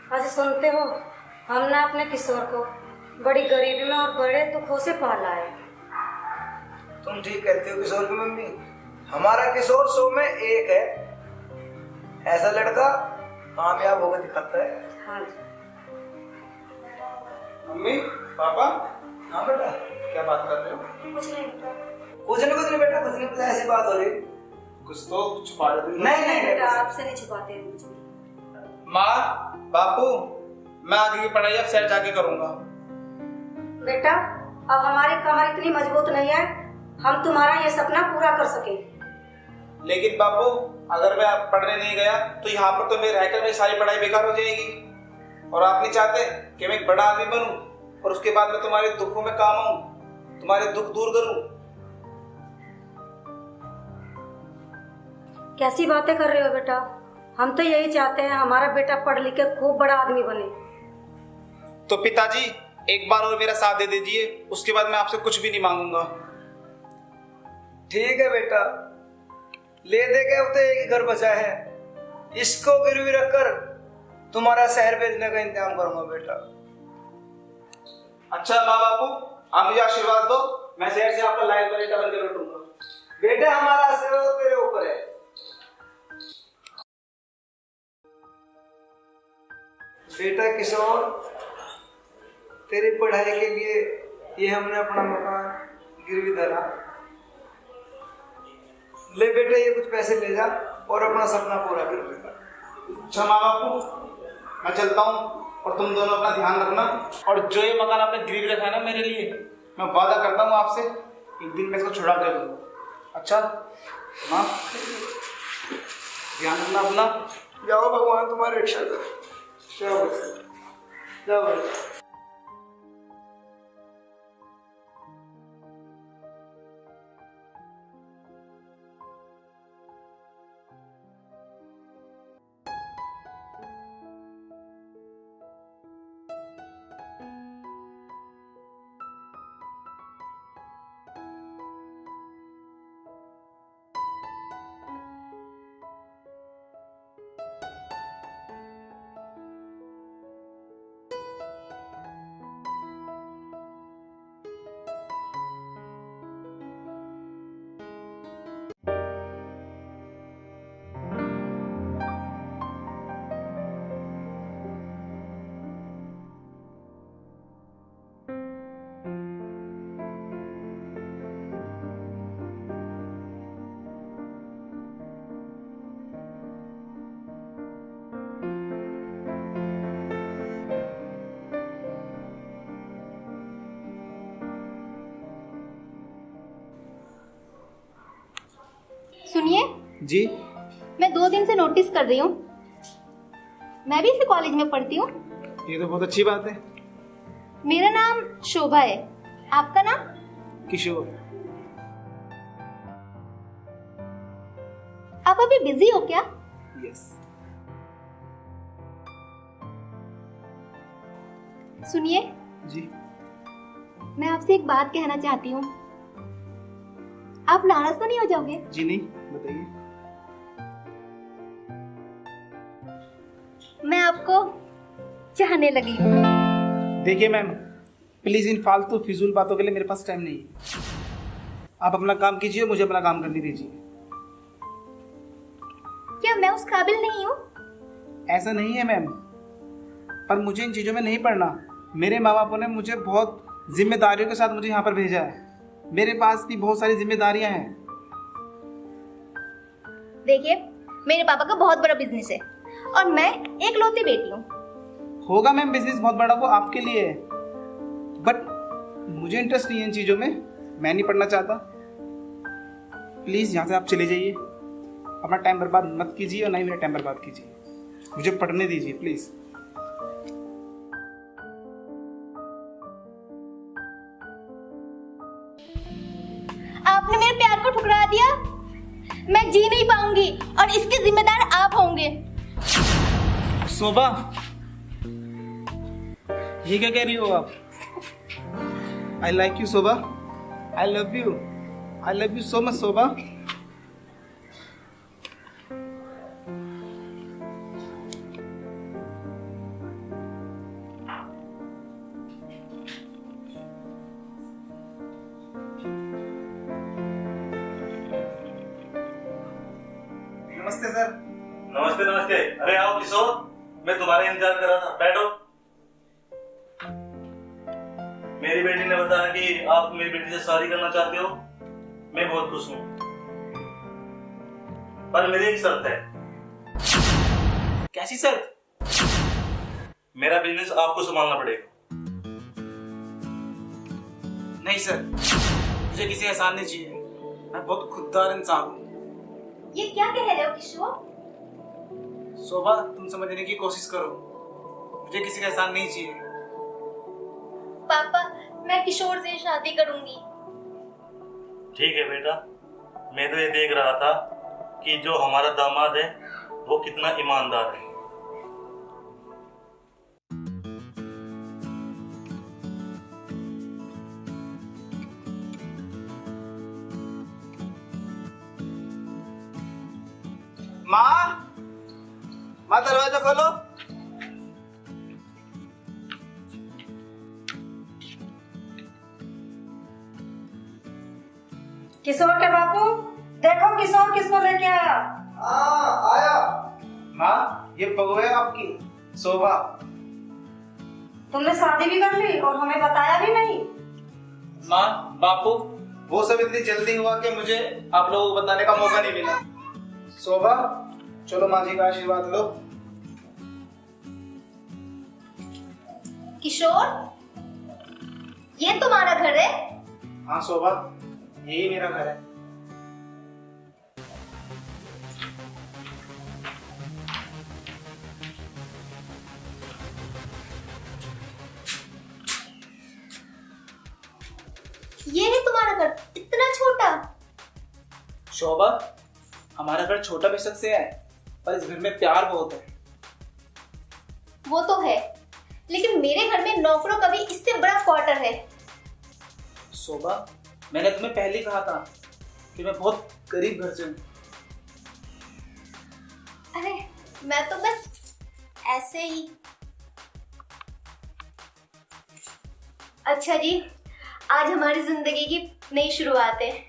आज सुनते हो, हमने अपने किशोर को बड़ी गरीबी में और बड़े दुखों से पाला है। तुम ठीक कहती हो किशोर की मम्मी। हमारा किशोर 100 में 1 है। ऐसा लड़का कामयाब होकर दिखाता है। हाँ जी। मम्मी, पापा, हाँ बेटा, क्या बात कर रहे हो? कुछ नहीं बेटा। कुछ नहीं बेटा, कुछ नहीं। ऐसी बात हो रही। कुछ तो छुपा रहे थे। नहीं बेटा, बेटा, आपसे नहीं छुपाते हैं कुछ भी। माँ, बापू, मैं आगे की पढ़ाई अब शहर जाके करूंगा। बेटा, अब हमारी कमर इतनी मजबूत नहीं है हम तुम्हारा ये सपना पूरा कर सके। लेकिन बापू, अगर मैं अब पढ़ने नहीं गया तो यहाँ पर तो मेरे रहकर मेरी सारी पढ़ाई बेकार हो जाएगी। और आप नहीं चाहते कि मैं एक बड़ा आदमी बनूं और उसके बाद मैं तुम्हारे दुखों में काम आऊं, तुम्हारे दुख दूर करूं। कैसी बातें कर रहे हो बेटा? हम तो यही चाहते हैं हमारा बेटा पढ़ लिख के खूब बड़ा आदमी बने। तो पिताजी, एक बार और मेरा साथ दे दीजिए, उसके बाद मैं आपसे कुछ भी नहीं मांगूंगा। ठीक है बेटा, ले दे के अब तो एक ही घर बचा है। इसको गिरवी रखकर तुम्हारा शहर भेजने का इंतजाम करूंगा बेटा। अच्छा माँ बापू, आप मुझे आशीर्वाद दो, मैं शहर से आपका लायक बेटा बनकर लौटूंगा। बेटा, हमारा आशीर्वाद तेरे ऊपर है। बेटा किशोर, तेरी पढ़ाई के लिए ये हमने अपना मकान गिरवी धरा। ले बेटा, ये कुछ पैसे ले जा और अपना सपना पूरा कर बेटा। अच्छा माँ बापू, मैं चलता हूँ और तुम दोनों अपना ध्यान रखना। और जो ये मकान आपने गिरवी रखा है ना मेरे लिए, मैं वादा करता हूँ आपसे, एक दिन मैं इसको छुड़ा के दूंगा। अच्छा माँ, ध्यान रखना अपना। जाओ, भगवान तुम्हारी रक्षा करे। जाओ बेटा, जाओ बेटा। सुनिए जी। मैं 2 दिन से नोटिस कर रही हूँ, मैं भी इसी कॉलेज में पढ़ती हूँ। ये तो बहुत अच्छी बात है। मेरा नाम शोभा है, आपका नाम? किशोर। आप अभी बिजी हो क्या? यस। सुनिए जी। मैं आपसे एक बात कहना चाहती हूँ, आप नाराज तो नहीं हो जाओगे? जी नहीं, बताइए। मैं आपको चाहने लगी हूँ। देखिए मैम, प्लीज इन फालतू फिजूल बातों के लिए मेरे पास टाइम नहीं है। आप अपना काम कीजिए, मुझे अपना काम करने दीजिए। क्या मैं उस काबिल नहीं हूँ? ऐसा नहीं है मैम, पर मुझे इन चीज़ों में नहीं पड़ना। मेरे माँ बापों ने मुझे बहुत जिम्मेदारियों के साथ मुझे यहाँ पर भेजा है। मेरे पास भी बहुत सारी जिम्मेदारियां हैं। देखिए, मेरे पापा का बहुत बड़ा बिजनेस है और मैं एक लौती बेटी हूँ। होगा मैम, बिजनेस बहुत बड़ा, वो आपके लिए है, बट मुझे इंटरेस्ट नहीं है इन चीज़ों में। मैं नहीं पढ़ना चाहता। प्लीज़ यहाँ से आप चले जाइए, अपना टाइम बर्बाद मत कीजिए और ना ही मेरा टाइम बर्बाद कीजिए। मुझे पढ़ने दीजिए प्लीज़। आपने मेरे प्यार को ठुकरा दिया, मैं जी नहीं पाऊंगी और इसके जिम्मेदार आप होंगे। शोभा, ये क्या कह रही हो आप? I like you Shobha, I love you so much Shobha. नमस्ते। अरे आओ किशोर, मैं तुम्हारा इंतजार कर रहा था, बैठो। मेरी बेटी ने बताया कि आप मेरी बेटी से शादी करना चाहते हो। मैं बहुत खुश हूँ, पर मेरी एक शर्त है। कैसी शर्त? मेरा बिजनेस आपको संभालना पड़ेगा। नहीं सर, मुझे किसी एहसान नहीं चाहिए। मैं बहुत खुददार इंसान हूँ। ये क्या कह रहे हो किशोर? शोभा, तुम समझने की कोशिश करो। मुझे किसी का एहसान नहीं चाहिए। पापा, मैं किशोर से शादी करूंगी। ठीक है बेटा, मैं तो ये देख रहा था कि जो हमारा दामाद है वो कितना ईमानदार है। माँ दरवाजा खोलो। किशोर के बापू, देखो किशोर किसको लेके आया। हाँ आया। माँ, ये बहू है आपकी, शोभा। तुमने शादी भी कर ली और हमें बताया भी नहीं। माँ, बापू, वो सब इतनी जल्दी हुआ कि मुझे आप लोगों को बताने का मौका नहीं मिला। शोभा, चलो माँ जी का आशीर्वाद लो। किशोर, ये तुम्हारा घर है? हाँ शोभा, यही मेरा घर है। ये है तुम्हारा घर, इतना छोटा? शोभा, हमारा घर छोटा बेशक से है, पर इस घर में प्यार बहुत है। वो तो है, लेकिन मेरे घर में नौकरों का भी इससे बड़ा क्वार्टर है। शोभा, मैंने तुम्हें पहले ही कहा था कि मैं बहुत गरीब घर से हूँ। अरे मैं तो बस ऐसे ही। अच्छा जी, आज हमारी जिंदगी की नई शुरुआत है।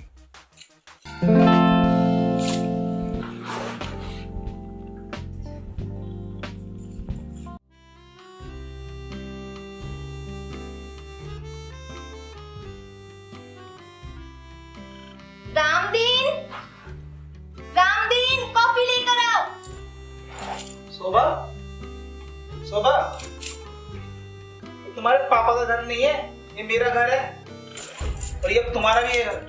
रामदीन, रामदीन, कॉफी लेकर आओ। शोभा, शोभा, ये तुम्हारे पापा का घर नहीं है, ये मेरा घर है और ये तुम्हारा भी है घर।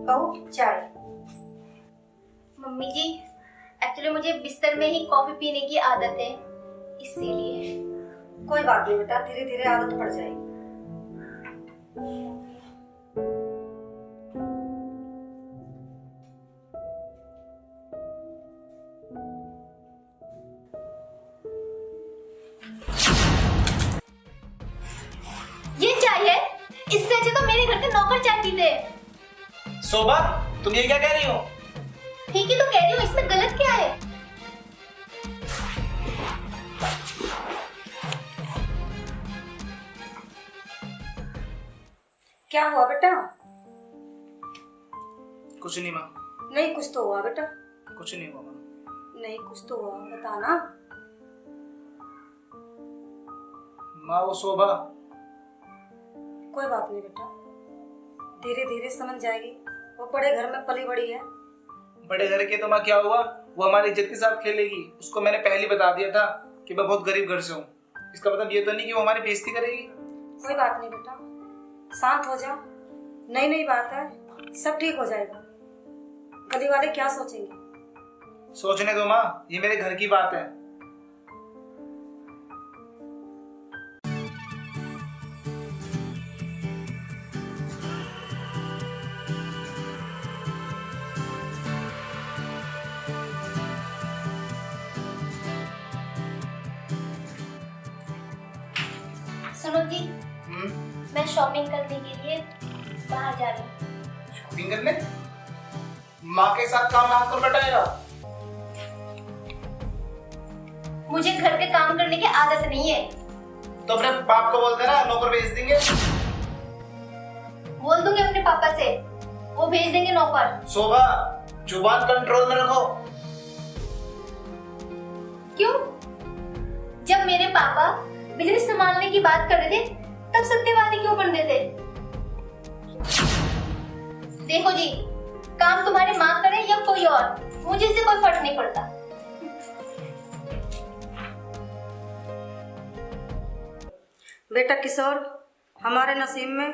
बहू, चाय। मम्मी जी, एक्चुअली मुझे बिस्तर में ही कॉफी पीने की आदत है, इसीलिए। कोई बात नहीं बेटा, धीरे धीरे आदत पड़ जाएगी। ये चाय है, इससे अच्छे तो मेरे घर के नौकर चाय पीते। शोभा, तुम ये क्या कह रही हो? ठीक ही तो कह रही हूँ, इसमें गलत क्या है? क्या हुआ बेटा? कुछ नहीं माँ, नहीं, कुछ तो हुआ बेटा। कुछ नहीं हुआ माँ। नहीं, कुछ तो हुआ, बताना। माँ, वो शोभा। कोई बात नहीं बेटा, धीरे धीरे समझ जाएगी। वो बड़े घर में पली बड़ी है। बड़े घर के तो माँ क्या हुआ, वो हमारी इज्जत के साथ खेलेगी। उसको मैंने पहले ही बता दिया था कि मैं बहुत गरीब घर से हूँ। इसका मतलब ये तो नहीं कि वो हमारी बेइज्जती करेगी। कोई बात नहीं बेटा, शांत हो जाओ। नई नई बात है, सब ठीक हो जाएगा। गली वाले क्या सोचेंगे? सोचने दो माँ, ये मेरे घर की बात है। सुनो जी, मैं शॉपिंग करने के लिए बाहर जा रही हूँ। शॉपिंग करने? माँ के साथ काम हाथ को बटाएगा। मुझे घर के काम करने की आदत नहीं है। तो अपने बाप को बोल देना, नौकर भेज देंगे। बोल दूंगी अपने पापा से, वो भेज देंगे नौकर। शोभा, जुबान कंट्रोल में रखो। क्यों? जब मेरे पापा बिजनेस संभालने की बात कर रहे थे तब सत्यवादी क्यों बन रहे थे? देखो जी, काम तुम्हारी माँ करे या कोई और, मुझे इससे कोई फर्क नहीं पड़ता। बेटा किशोर, हमारे नसीब में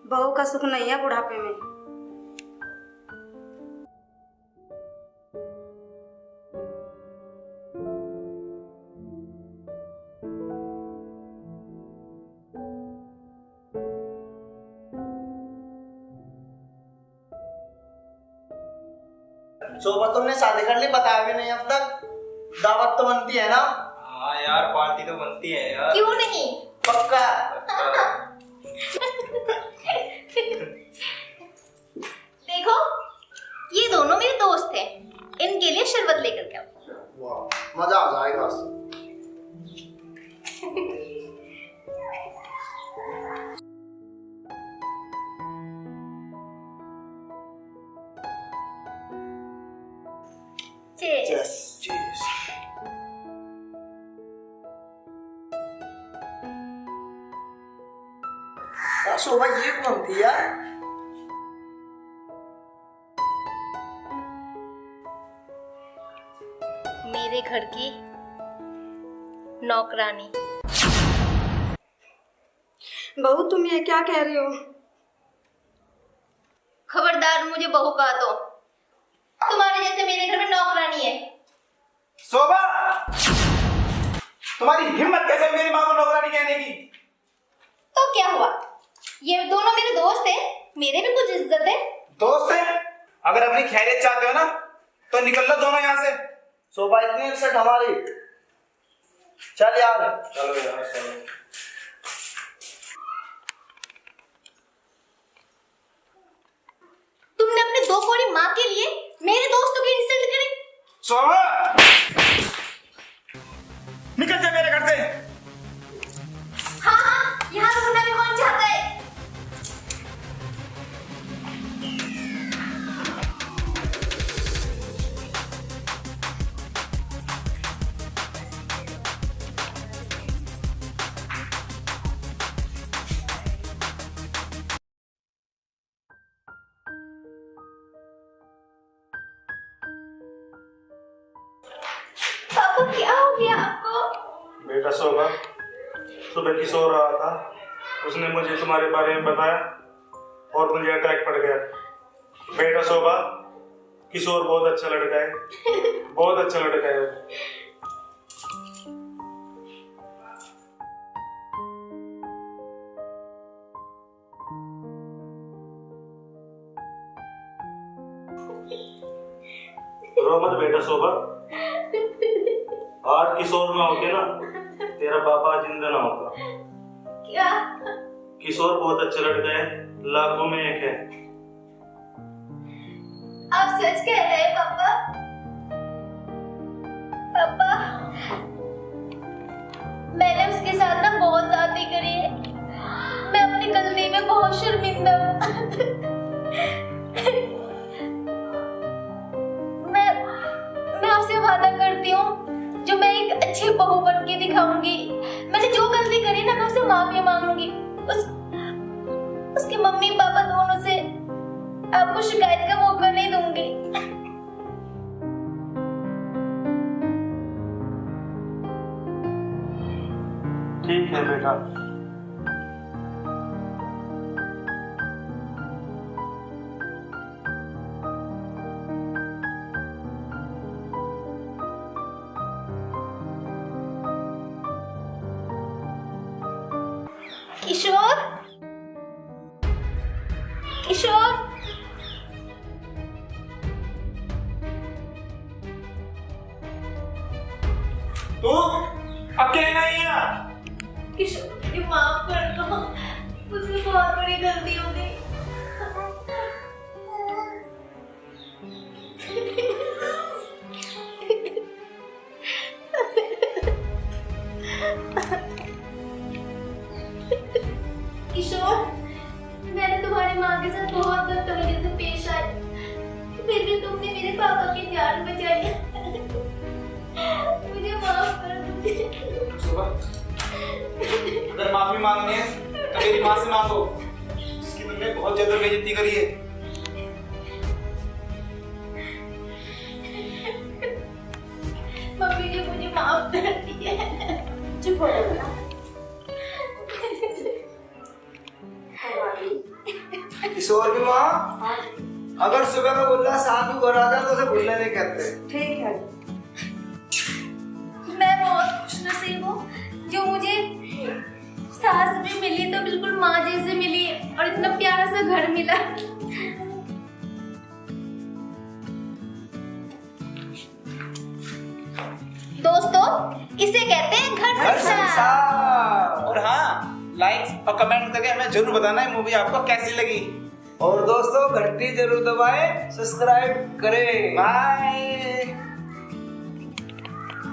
बहू का सुख नहीं है बुढ़ापे में। शोभा, तुमने शादी कर ली, बताया भी नहीं अब तक। दावत तो बनती है ना? हाँ यार, पार्टी तो बनती है यार। क्यों नहीं? पक्का। देखो, ये दोनों मेरे दोस्त हैं, इनके लिए शरबत लेकर के आओ। वाह, मजा आ जाएगा। Cheers. Cheers. शोभा, ये कौन थी यार? मेरे घर की नौकरानी। बहू, तुम ये क्या कह रही हो? खबरदार मुझे बहू कहा तो, तुम्हारे जैसे मेरे घर में नौकरानी है। शोभा, तुम्हारी हिम्मत कैसे मेरी माँ को नौकरानी कहने की? तो क्या हुआ? ये दोनों मेरे दोस्त हैं, मेरे भी कुछ इज्जत है। दोस्त है? अगर अपनी खैरियत चाहते हो ना तो निकल लो दोनों यहाँ से। शोभा, इतनी इज्जत हमारी। चल यार। चलो यार, चलो। तुमने अपने दो कोरी माँ के लिए मेरे दोस्तों की इंसल्ट करी। शोभा, निकल जा मेरे घर से। हाँ हाँ, यहाँ रुकना भी कौन चाहता है? पापा, क्या हो गया आपको? बेटा शोभा, सुबह किशोर रहा था, उसने मुझे तुम्हारे बारे में बताया और मुझे अटैक पड़ गया। बेटा शोभा, किशोर बहुत अच्छा लड़का है, बहुत अच्छा लड़का है। रो मत बेटा शोभा, आज किशोर में होके ना तेरा पापा जिंदा ना होता। क्या? किशोर बहुत अच्छा लड़का है, लाखों में एक है। आप सच कह रहे हैं पापा? पापा, मैंने उसके साथ ना बहुत ज्यादती करी है। मैं अपनी गलती में बहुत शर्मिंदा हूँ। मैं आपसे वादा करती हूँ, जो मैं एक अच्छी बहू बन के दिखाऊंगी। मैंने जो गलती करी ना, मैं उससे माफी मांगूंगी। उसके मम्मी पापा दोनों से आपको शिकायत का मौका नहीं दूंगी। ठीक है बेटा। किशोर, किशोर, तू अकेले नहीं है। किशोर, मुझे माफ कर दो, मुझसे बहुत बड़ी गलती हो गई। नहीं है तो मेरी माँ से मांगो, जिसकी तुमने बहुत ज्यादा बेइज्जती करी है। मम्मी ने मुझे माफ कर दिया। चुप हो जाओ बेटा। किशोर की माँ, हाँ अगर सुबह में बोल रहा शाम को घर आ जाए तो उसे भूलने नहीं कहते। ठीक है। मैं बहुत खुशनसीब हूँ जो मुझे सास भी मिली तो बिल्कुल माँ जैसे मिली और इतना प्यारा सा घर मिला। दोस्तों, इसे कहते हैं घर संसार। और हाँ, लाइक और कमेंट करके हमें जरूर बताना है मूवी आपको कैसी लगी। और दोस्तों घंटी जरूर दबाएं, सब्सक्राइब करें। बाय।